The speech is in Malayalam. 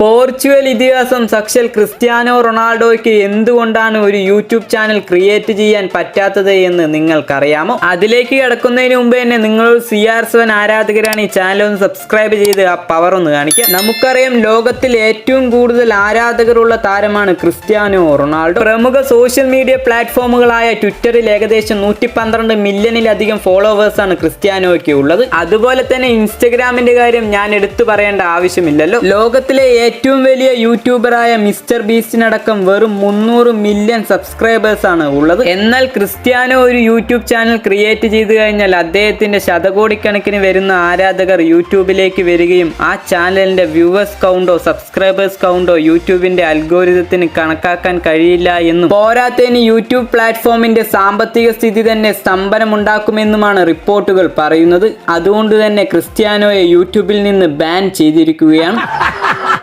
പോർച്ചുഗൽ ഇതിഹാസം സാക്ഷാൽ ക്രിസ്ത്യാനോ റൊണാൾഡോയ്ക്ക് എന്തുകൊണ്ടാണ് ഒരു യൂട്യൂബ് ചാനൽ ക്രിയേറ്റ് ചെയ്യാൻ പറ്റാത്തത് എന്ന് നിങ്ങൾക്കറിയാമോ? അതിലേക്ക് കിടക്കുന്നതിന് മുമ്പ് തന്നെ നിങ്ങൾ CR7 ആരാധകരാണ് ഈ ചാനൽ ഒന്ന് സബ്സ്ക്രൈബ് ചെയ്ത് ആ പവർ ഒന്ന് കാണിക്കുക. നമുക്കറിയാം ലോകത്തിൽ ഏറ്റവും കൂടുതൽ ആരാധകരുള്ള താരമാണ് ക്രിസ്ത്യാനോ റൊണാൾഡോ. പ്രമുഖ സോഷ്യൽ മീഡിയ പ്ലാറ്റ്ഫോമുകളായ ട്വിറ്ററിൽ ഏകദേശം 112 മില്യണിലധികം ഫോളോവേഴ്സാണ് ക്രിസ്ത്യാനോയ്ക്ക് ഉള്ളത്. അതുപോലെ തന്നെ ഇൻസ്റ്റഗ്രാമിന്റെ കാര്യം ഞാൻ എടുത്തു പറയേണ്ട ആവശ്യമില്ലല്ലോ. ലോകത്തിലെ ഏറ്റവും വലിയ യൂട്യൂബറായ മിസ്റ്റർ ബീസ്റ്റിനടക്കം വെറും 300 മില്യൺ സബ്സ്ക്രൈബേഴ്സ് ആണ് ഉള്ളത്. എന്നാൽ ക്രിസ്ത്യാനോ ഒരു യൂട്യൂബ് ചാനൽ ക്രിയേറ്റ് ചെയ്തു കഴിഞ്ഞാൽ അദ്ദേഹത്തിന്റെ ശതകോടിക്കണക്കിന് വരുന്ന ആരാധകർ യൂട്യൂബിലേക്ക് വരികയും ആ ചാനലിന്റെ വ്യൂവേഴ്സ് കൗണ്ടോ സബ്സ്ക്രൈബേഴ്സ് കൗണ്ടോ യൂട്യൂബിന്റെ അൽഗോരിതത്തിന് കണക്കാക്കാൻ കഴിയില്ല എന്നും പോരാത്തതിന് യൂട്യൂബ് പ്ലാറ്റ്ഫോമിന്റെ സാമ്പത്തിക സ്ഥിതി തന്നെ സ്തംഭനമുണ്ടാക്കുമെന്നുമാണ് റിപ്പോർട്ടുകൾ പറയുന്നത്. അതുകൊണ്ട് തന്നെ ക്രിസ്ത്യാനോയെ യൂട്യൂബിൽ നിന്ന് ബാൻ ചെയ്തിരിക്കുകയാണ്.